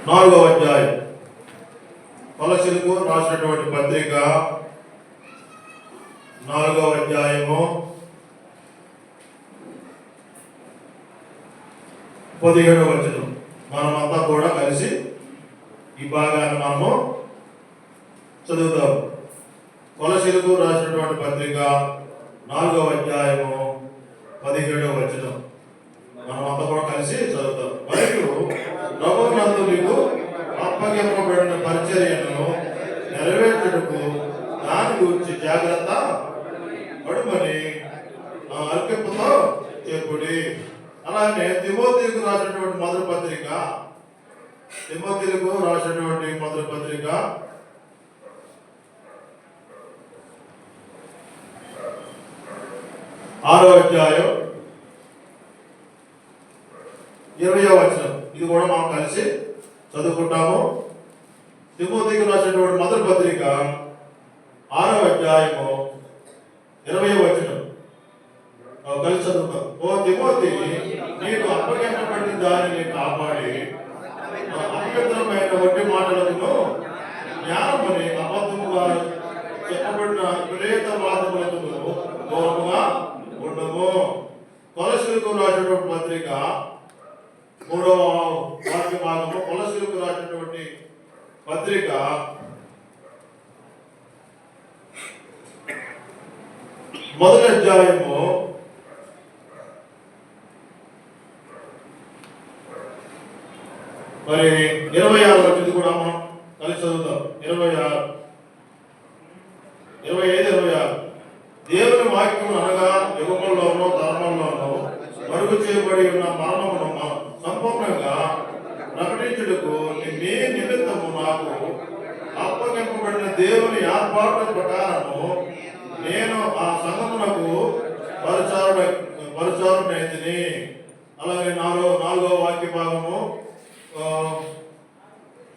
4వ అధ్యాయం కొలసీలకు రాసినటువంటి పత్రిక 4వ అధ్యాయము 17వ వచనం. మనమంతా కూడా కలిసి ఈ భాగాన్ని మనము చదువుతాం. కొలసీలకు రాసినటువంటి పత్రిక 4వ అధ్యాయము 17వ వచనం మనమంతా కూడా కలిసి చదువుతాం. మరియు ప్రభువునందు మీకు అప్పగింపబడిన పరిచర్యను నెరవేర్చుటకు దాని గురించి జాగ్రత్త పడుమని అల్పింపుతో చెప్పుడి. అలాగే తిమోతికు రాసినటువంటి మొదటి పత్రిక 6వ అధ్యాయం 20వ వచనం. ఇది కూడా మనం కలిసి చదువుకుంటాము. తిమోతికి రాసినటువంటి మొదటి పత్రిక 6వ అధ్యాయము 20వ వచనం కలిసి చదువుతాం. ఓ తిమోతి, నీకు అప్పగింపబడిన దానిని కాపాడి అపవిత్రమైన వడ్డీ మాటలను జ్ఞానమని అబద్ధముగా చెప్పబడిన విపరీత వాదములకు దూరముగా ఉండము. కొలసీలకు రాసినటువంటి పత్రిక 3వ వాక్య భాగము. కొలసీలకు రాసినటువంటి పత్రిక 1వ అధ్యాయము 26వ వచనం కూడా మనం కలిసి చదువుతాం. 25, 26. దేవుని వాక్యం అనగా యుగముల్లోనూ ధర్మంలోనూ మరుగు చేయబడి ఉన్న మరణమును సంపూర్ణంగా ప్రకటించుటకు మీ నిమిత్తము నాకు అప్పగింపబడిన దేవుని ఏర్పాటు ప్రకారము నేను ఆ సంఘమునకు పరిచారుడైతిని. అలాగే 4వ వాక్య భాగము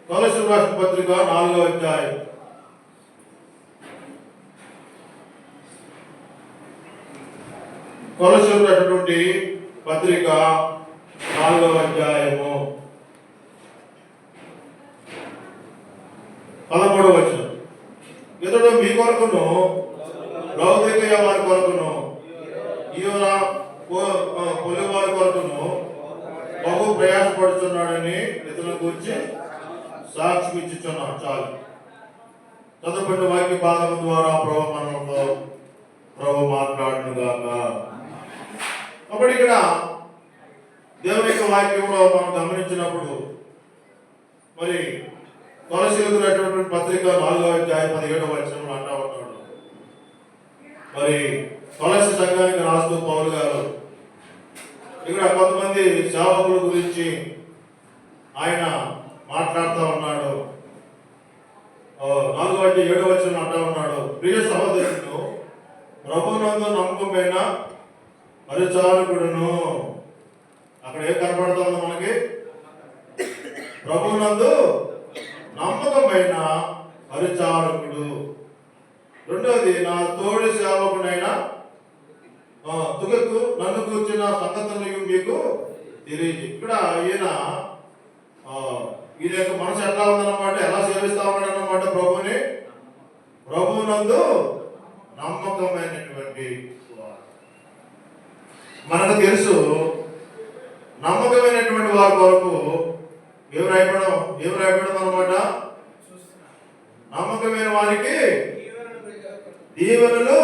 కొలసీలకు రాసిన పత్రిక 4వ అధ్యాయం 13వ వచనం. ఇతడు మీ కొరకును లౌకిక వారి కొరకును పొలి వారి కొరకును బహు ప్రయాసపడుతున్నాడని ఇతరుల గురించి సాక్షి ఇచ్చుచున్నాడు. చాలు. చదువుకున్న వాక్య భాగం ద్వారా ప్రభు మాట్లాడును గాక. కాబట్టి ఇక్కడ దేవుని యొక్క వాక్యంలో మనం గమనించినప్పుడు మరి కొలసీలకు రాసినటువంటి పత్రిక 4వ అధ్యాయం 17వ వచనంలో అంటా ఉన్నాడు. మరి కొలసీ సంఘానికి రాస్తూ పౌలు గారు ఇక్కడ కొంతమంది సేవకుల గురించి ఆయన మాట్లాడుతూ ఉన్నాడు. 4వ అధ్యాయం 7వ వచనం అంటా ఉన్నాడు, ప్రియ సహోదరుడు, ప్రభువునందు నమ్మకమైన పరిచారకుడును. అక్కడ ఏం కనపడుతుందో మనకి? ప్రభువునందు నమ్మకమైన పరిచారకుడు. రెండవది, నా తోడి సేవకుడైన తుగకు నన్ను కూర్చున్న సంగతులు మీకు తెలియదు. ఇక్కడ ఈయన యొక్క మనసు ఎట్లా ఉందన్నమాట, ఎలా సేవిస్తా ఉన్నాడన్నమాట ప్రభువుని. ప్రభువునందు నమ్మకమైనటువంటి మనకు తెలుసు, నమ్మకమైనటువంటి వారి కొరకు ఏం రాయబడడం అనమాట? నమ్మకమైన వారికి దీవెనలు.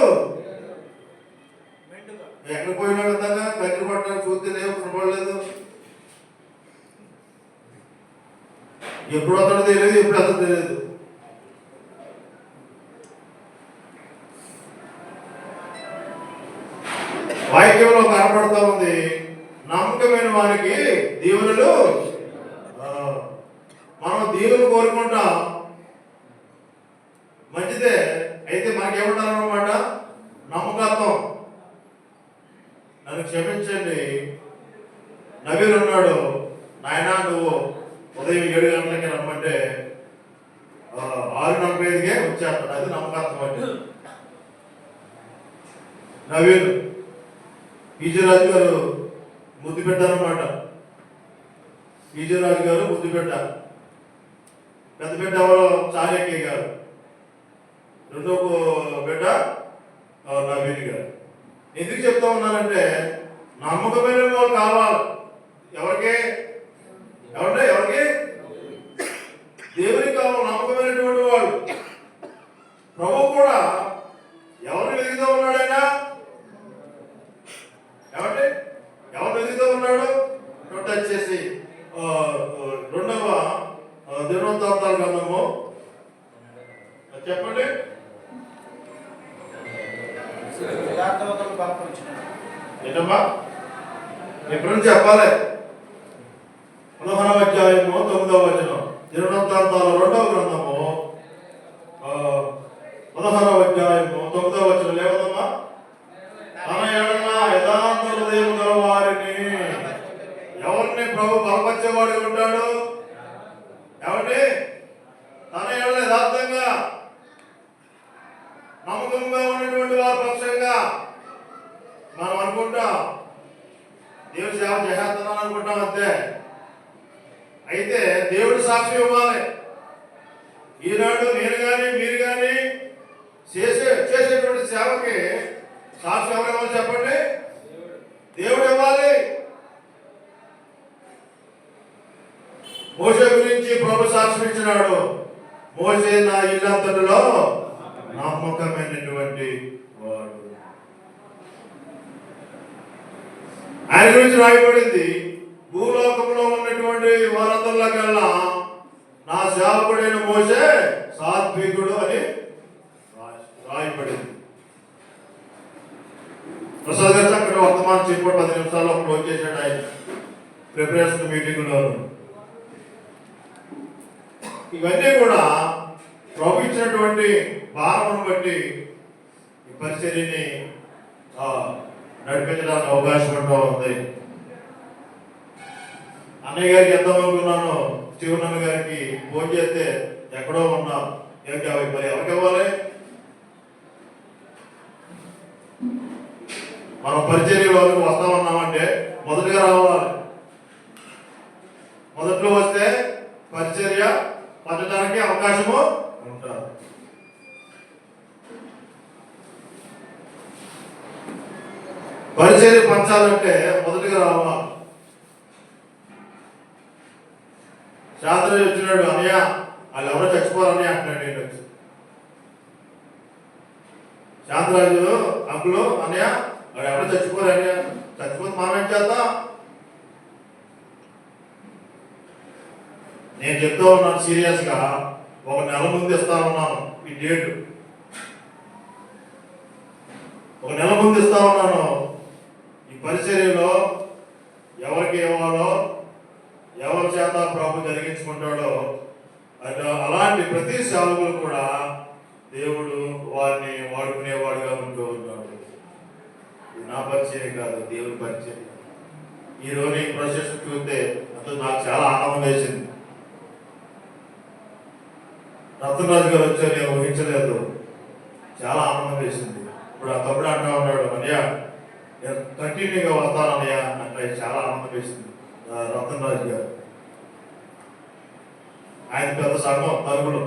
ఎక్కడ పోయినా విధంగా దగ్గర పట్టడానికి చూస్తే కనపడలేదు. ఎప్పుడు అతడు తెలియదు, ఎప్పుడు అతను తెలియదు. వాక్యంలో కనపడుతూ ఉంది, నమ్మకమైన వారికి దీవెనలు. మనం దీవెనలు కోరుకుంటాం, మంచిదే. అయితే మనకేమంటారన్నమాట? నమ్మకత్వం. నన్ను క్షమించండి, నవీన్ ఉన్నాడు, నాయన నువ్వు ఉదయం 7 గంటలకి రమ్మంటే 6:45కే వచ్చేస్తాడు. అది నమ్మకత్వం అంటే. నవీన్ విజయరాజు గారు ముద్దు పెట్టారన్నమాట. విజయరాజు గారు ముద్దు పెట్టారు. పెద్ద బిడ్డ ఎవరు? చాణక్య గారు. రెండో బిడ్డ నవీన్ గారు. ఎందుకు చెప్తా ఉన్నానంటే నమ్మకమైన వాళ్ళు కావాలి. ఎవరికి? ఎవరికి? దేవునికి కావాలి నమ్మకమైనటువంటి వాళ్ళు. ప్రభు కూడా ఎవరిని వెతుకుతూ ఉన్నాడైనా? ఎవరు వెతుకుతూ ఉన్నాడు? వచ్చేసి రెండవ దినోత్తాల గ్రంథము చెప్పండి. ఏంటమ్మా ఎక్కడి నుంచి చెప్పాలి? 15వ అధ్యాయము 9వ వచనం. దినోత్తాల రెండవ గ్రంథము 16వ అధ్యాయము 9వ వచనం. లేవదమ్మా. తన ఎడల యథార్థ హృదయం గల వారిని ఎవరిని ప్రభు బలపరిచేవాడు ఉంటాడు? ఎవరిని? తన ఎడల యథార్థంగా నమ్మకంగా ఉన్నటువంటి వారి పక్షంగా. మనం అనుకుంటాం దేవుడు సేవ చేస్తున్నాను అనుకుంటాం అంతే. అయితే దేవుడు సాక్షి ఇవ్వాలి. ఈనాడు నేను కానీ మీరు కానీ చేసేటువంటి సేవకి సాక్షి ఎవరు ఇవ్వాలి చెప్పండి? దేవుడు ఇవ్వాలి. మోషే గురించి ప్రభు సాక్షి ఇచ్చినాడు. మోషే నా ఇల్లంతటిలో నమ్మకమైనటువంటి వాడు. ఆయన గురించి రాయబడింది భూలోకంలో ఉన్నటువంటి వారందరిలో కల్లా నా సేవకుడైన మోషే సాత్వికుడు అని రాయబడింది. ప్రసాద్ గారు చక్కటి వర్తమానం చెప్పి 10 నిమిషాల్లో క్లోజ్ చేశాడు ఆయన ప్రిపరేషన్ మీటింగ్లో. ఇవన్నీ కూడా ప్రభు ఇచ్చినటువంటి భారమును బట్టి ఈ పరిచర్యని నడిపించడానికి అవకాశం ఉంటూ ఉంది. అన్నయ్య గారికి ఎంత అనుకున్నాను, శివనన్న గారికి ఫోన్ చేస్తే ఎక్కడో ఉన్నాం. ఏంటి అవి మరి ఎవరికి ఇవ్వాలి? మనం పరిచర్యలోకి వస్తామన్నామంటే మొదటిగా రావాలి. మొదట్లో వస్తే పరిచర్య పట్టడానికి అవకాశము ఉంటుంది. పరిచర్య పంచాలంటే మొదటిగా రావాలి. శాంతరాజు వచ్చినాడు, అన్నయ్య వాళ్ళు ఎవరో చచ్చిపోరని అంటున్నాడు. నేను వచ్చి శాంతరాజు అంకులు అన్నయ్య వాళ్ళు ఎవరో చచ్చిపోరని. చచ్చిపోతే మనం ఏం చేద్దాం? నేను చెప్తూ ఉన్నాను సీరియస్గా. 1 నెల ముందు ఇస్తా ఉన్నాను ఈ డేటు. 1 నెల ముందు ఇస్తా ఉన్నాను. ఈ పరిచర్యలో ఎవరికి ఇవ్వాలో, ఎవరి చేత ప్రభు జరిగించుకుంటాడో అలాంటి ప్రతి సేవకులు కూడా దేవుడు వారిని వాడుకునేవాడుగా ఉంటూ ఉన్నాడు. ఇది నా పరిచయం కాదు, దేవుడి పరిచయం. ఈరోజు ఈ ప్రాసెస్ చూస్తే అసలు నాకు చాలా ఆనందం వేసింది. రత్నరాజు గారు వచ్చారు, నేను ఊహించలేదు. చాలా ఆనందం వేసింది. ఇప్పుడు ఆ తమ్ముడు అంటా ఉన్నాడు, అన్నయ్య నేను కంటిన్యూగా వస్తాను అన్నయ్య అంటే చాలా ఆనందం వేసింది. రత్నరాజు గారు ఆయన పెద్ద సంఘం తలుపులు.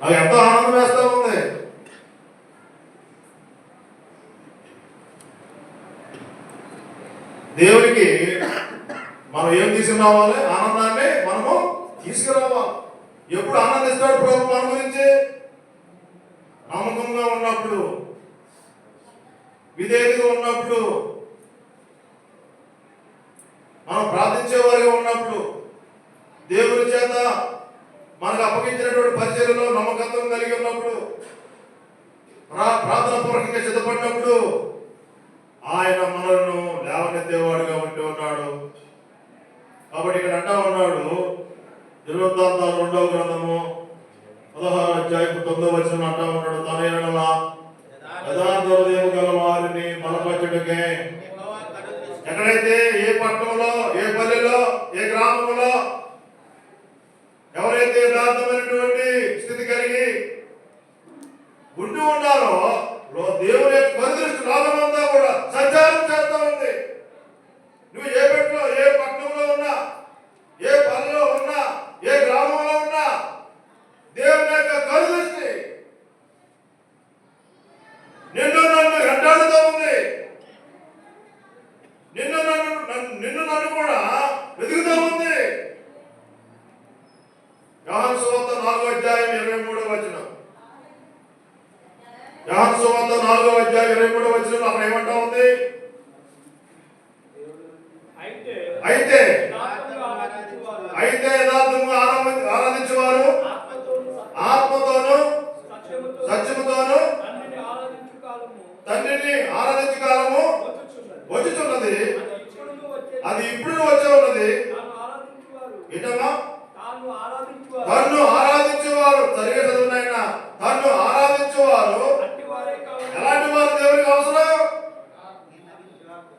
నాకు ఎంతో ఆనందం వేస్తా ఉంది. దేవునికి మనం ఏం తీసుకురావాలి? ఆనందాన్ని మనము తీసుకురావాలి. ఎప్పుడు ఆనందిస్తాడు ప్రభు మన గురించి? నమ్మకంగా ఉన్నప్పుడు, విధేయతగా ఉన్నప్పుడు, మనం ప్రార్థించేవారిగా ఉన్నప్పుడు, దేవుని చేత మనకు అప్పగించినటువంటి పరిచర్యలో నమ్మకత్వం కలిగి ఉన్నప్పుడు, ప్రార్థన పూర్వకంగా సిద్ధపడినప్పుడు ఆయన మనలను లేవనెత్తేవాడుగా ఉంటూ ఉన్నాడు. కాబట్టి ఇక్కడ అంటా ఉన్నాడు దినవృత్తాంతాలు 2వ గ్రంథము 16వ అధ్యాయం 9వ వచనం అంటా ఉన్నాడు, తన ఎడల యథార్థ హృదయం గల వారిని బలపరచుటకే. ఎక్కడైతే ఏ పట్టణంలో, ఏ పల్లెలో, ఏ గ్రామంలో ఎవరైతే యథార్థమైనటువంటి స్థితి కలిగి ఉంటూ ఉన్నారో దేవుని యొక్క పరిదృష్టి లోకమంతా కూడా సంచారం చేస్తూ ఉంది. నువ్వు ఏ పెట్టలో, ఏ పట్టణంలో ఉన్నా, ఏ యోహాను సువార్త 4వ అధ్యాయం 23వ వచనంలో అక్కడ ఏమంటా ఉంది? అయితే యథార్థంగా ఆరాధించువారు ఆత్మతోను సత్యముతోను తండ్రిని ఆరాధించు కాలము వచ్చుచున్నది. అది ఇప్పుడు వచ్చే ఉన్నది. ఏంటమ్మా? తన్ను ఆరాధించేవారు, సరిగా చదువునైనా, తన్ను ఆరాధించేవారు ఎలాంటి వారు దేవునికి అవసరం?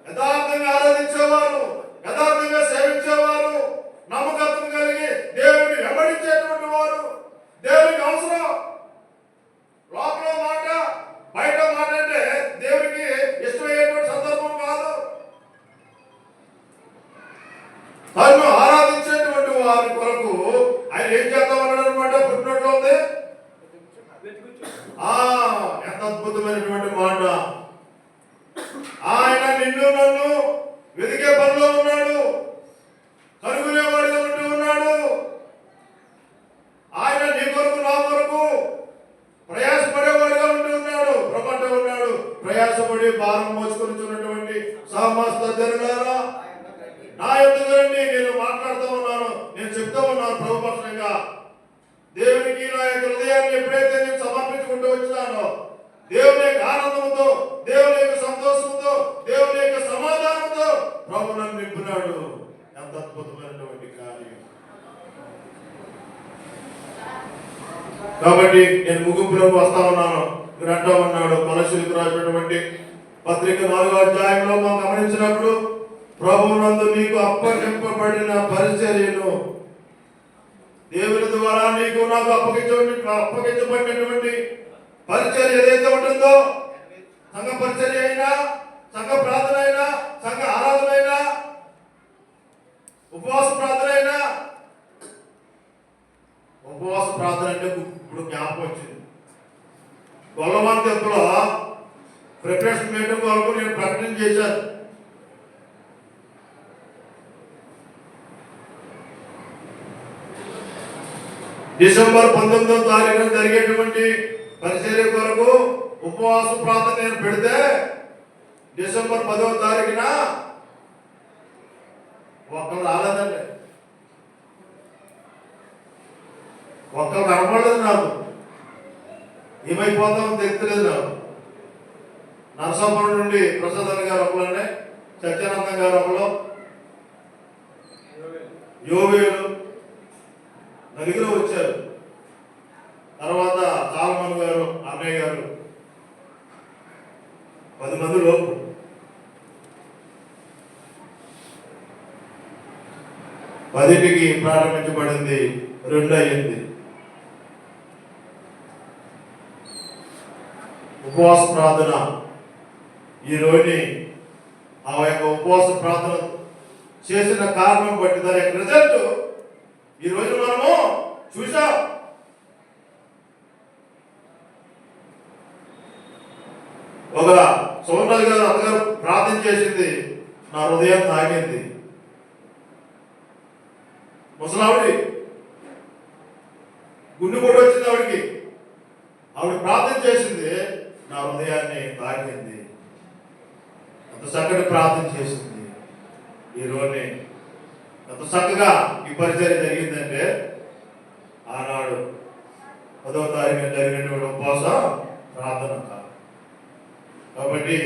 యథార్థంగా ఆరాధించేవారు, యథార్థంగా సేవించేవారు, నమ్మకత్వం కలిగి దేవుడిని వెంబడించేటువంటి వారు దేవునికి అవసరం. లోపల మాట బయట మాట అంటే దేవునికి ఇష్టమయ్యేటువంటి సందర్భం కాదు. తను ఆరాధించేటువంటి వారి కొరకు ఆయన ఏం చేద్దాం అన్నాడు అనమాట. పుట్టినట్లు ఉంది. ఎంత అద్భుతమైనటువంటి మాట. ఆయన నిన్ను నన్ను వెతికే పనిలో ఉన్నాడు, కనుగొనేవాడిగా ఉంటూ ఉన్నాడు. ఆయన నీ కొరకు నా కొరకు ప్రయాసపడేవాడిగా ఉంటూ ఉన్నాడు. ప్రపంచ ఉన్నాడు ప్రయాసపడి భారం మోసుకొనిచున్నటువంటి సమస్త జనులారా నా యొద్దకు రండి. నేను మాట్లాడుతూ ఉన్నాను, నేను చెప్తా ఉన్నాను ప్రభుపక్షంగా. దేవునికి నా యొక్క హృదయాన్ని ఎప్పుడైతే నేను సమర్పించుకుంటూ వచ్చినానో, దేవుని యొక్క ఆనందంతో, దేవుని యొక్క సంతోషంతో, దేవుని యొక్క సమాధానంతో ప్రభు నన్ను నింపున్నాడు. ఎంత అద్భుతమైనటువంటి కార్యం. కాబట్టి నేను ముగింపులోకి వస్తా ఉన్నాను. ఇక్కడ అంటా ఉన్నాడు కొలస్సీలకు రాసినటువంటి పత్రిక 4వ అధ్యాయంలో మనం గమనించినప్పుడు, ప్రభువునందు నీకు అప్పగింపబడిన పరిచర్యను, దేవుని ద్వారా నీకు నాకు అప్పగించబడినటువంటి పరిచర్య ఏదైతే ఉంటుందో, సంఘ పరిచర్య అయినా, సంఘ ప్రార్థన అయినా, సంఘ ఆరాధన అయినా, ఉపవాస ప్రార్థన అయినా. ఉపవాస ప్రార్థన అంటే ఇప్పుడు జ్ఞాపకం వచ్చింది. గొల్లవాన్ తెప్పులో ప్రిపరేషన్ మీటింగ్ వరకు నేను ప్రకటన చేశాను. డిసెంబర్ 19వ తారీఖున జరిగేటువంటి పరిచర్య కొరకు ఉపవాస ప్రార్థన నేను పెడితే, డిసెంబర్ 10వ తారీఖున ఒక్కరు రాలేదండి. ఒక్కరు కనపడలేదు నాకు. ఏమైపోతామో తెలియలేదు నాకు. నరసాపురం నుండి ప్రసాద్ గారు ఒకళ్ళండి, సత్యానందం గారు ఒకళ్ళు, యోవేలు నలుగురు వచ్చారు. తర్వాత సాల్మన్ గారు, అన్నయ్య గారు, 10 మంది లోపు. పదింటికి ప్రారంభించబడింది, 2 అయ్యింది. ఉపవాస ప్రార్థన ఈ రోజుని ఆ యొక్క ఉపవాస ప్రార్థన చేసిన కారణం బట్టి దాని యొక్క రిజల్ట్ ఈ రోజు మనము చూసాం. ఒక సోమరాజు గారు అత్తగారు ప్రార్థన చేసింది, నా హృదయం తాకింది. ముసలావిడి గుండె కూడా వచ్చింది ఆవిడికి. ఆవిడ ప్రార్థన చేసింది, నా హృదయాన్ని తాకింది. అంత చక్కటి ప్రార్థన చేసింది. ఈ రోజుని ఎంత చక్కగా ఈ పరిచర్య జరిగిందంటే, ఆనాడు 10వ తారీఖున జరిగినటువంటి ఉపవాస ప్రార్థన. కాబట్టి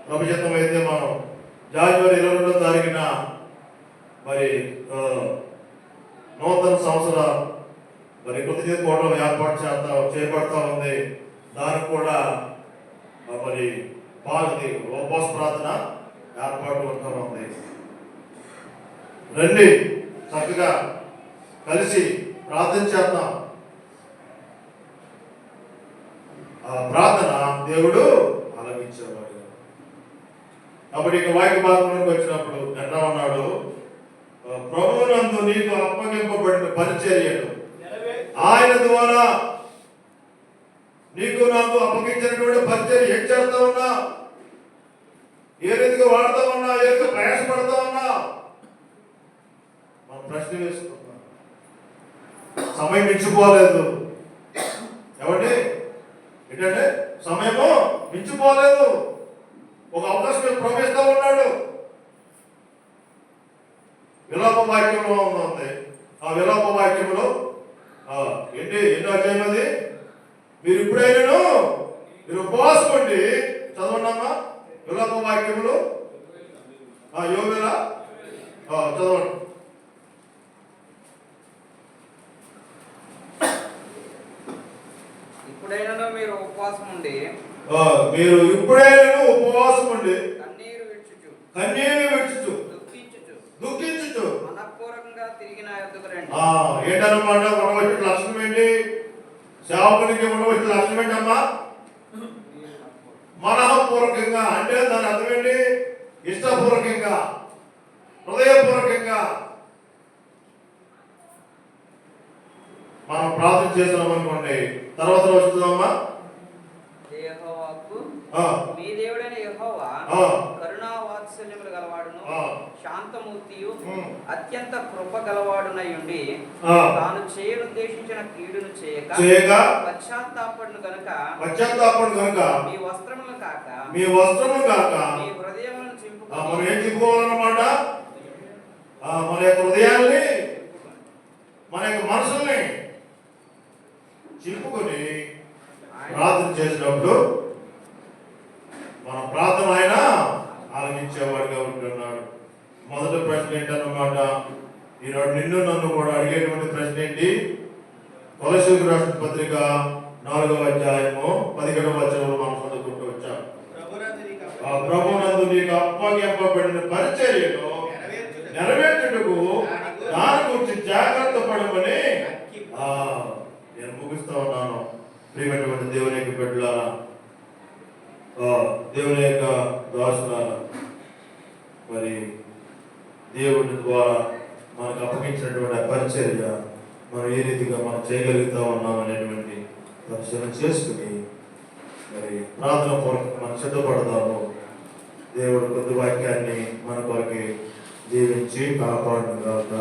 ప్రభుత్వం అయితే మనం జనవరి 22వ తారీఖున మరి నూతన సంవత్సర మరి కృతజ్ఞత కూటమి ఏర్పాటు చేపడతా ఉంది. దానికి కూడా మరి ఉపవాస ప్రార్థన ఏర్పాటు ఉంటా ఉంది. రండి, చక్కగా కలిసి ప్రార్థన చేద్దాం. ఆ ప్రార్థన దేవుడు ఆలకించేవాడు. కాబట్టి ఇక వాక్య భాగంలోకి వచ్చినప్పుడు ఎట్లా ఉన్నాడు, ప్రభువునందు నీకు అప్పగింపబడిన పరిచర్యలు ఆయన ద్వారా నీకు నాకు అప్పగించినటువంటి పరిచర్య ఏం చేస్తా ఉన్నా, ఏ రీతిగా వాడుతా ఉన్నా, ఏ రీతిగా ప్రయాసపడతా ఉన్నా, మనం ప్రశ్న వేసుకుంటున్నాం. సమయం మించిపోలేదు. ఏమండి, ఏంటంటే సమయము మించిపోలేదు, ఒక అవకాశం ప్రవేశిస్తూ ఉన్నాడు. విలాప వాక్యంలో ఉంది. ఆ విలాప వాక్యంలో ఏంటి ఎన్నో అధ్యాయం అది? మీరు ఇప్పుడైనా మీరు ఉపవాసం ఉండి చదవండమ్మా. విలాప వాక్యములు యోవేల చదవండి. ఇప్పుడైనా మీరు ఉపవాసం ఉండి మీరు ఇప్పుడైనా ఉపవాసం ఉండి కన్నీరు విడుచుచు దుఃఖించుచు మనఃపూర్వకంగా తిరిగి నా యొద్దకు రండి. ఏంటన్నమాట ఉండవలసిన లక్షణం ఏంటి? సేవకునికి ఉండవలసిన లక్షణం ఏంటమ్మా? మనఃపూర్వకంగా అంటే దాని అర్థం ఏంటి? ఇష్టపూర్వకంగా, హృదయపూర్వకంగా మనం ప్రార్థన చేస్తున్నాం అనుకోండి. తర్వాత వస్తుందమ్మా, మీ దేవుడైన యెహోవా కరుణా వాత్సల్యములు గలవాడును, శాంతమూర్తియు, అత్యంత కృప గలవాడునై ఉండి తాను చేయనుద్దేశించిన కీడును చేయక పశ్చాత్తాపడును గనుక మీ వస్త్రములు కాక మీ హృదయములను చింపుకొని మనం ఏం చింపుకోవాలన్నమాట? మన యొక్క హృదయాల్ని, మన యొక్క మనసుల్ని చింపుకొని ప్రార్థన చేసినప్పుడు మన ప్రార్థన ఆయన ఆలకించేవాడుగా ఉంటున్నాడు. మొదటి ప్రశ్న ఏంటన్నమాట? ఈనాడు నిన్ను నన్ను కూడా అడిగేటువంటి ప్రశ్న ఏంటి? కొలొస్సీయులకు రాసిన పత్రిక 4వ అధ్యాయము 17వ వచనంలో మనం చదువుకుంటూ వచ్చాం. ప్రభువునందు నీకు అప్పగింపబడిన పరిచర్యను నెరవేర్చుటకు దాని గురించి జాగ్రత్త పడమని నేను ముగిస్తా ఉన్నాను. ప్రియమైనటువంటి దేవుని యొక్క బిడ్డలారా, దేవుని యొక్క దాసులారా, మరి దేవుని ద్వారా మనకు అప్పగించినటువంటి పరిచర్య మనం ఏ రీతిగా మనం చేయగలుగుతా ఉన్నాం అనేటువంటి పరిశీలన చేసుకుని మరి ప్రార్థన పూర్వకంగా మనం సిద్ధపడతాము. దేవుడు కొద్ది వాక్యాన్ని మన కొరకు దీవించి కాపాడును గాక.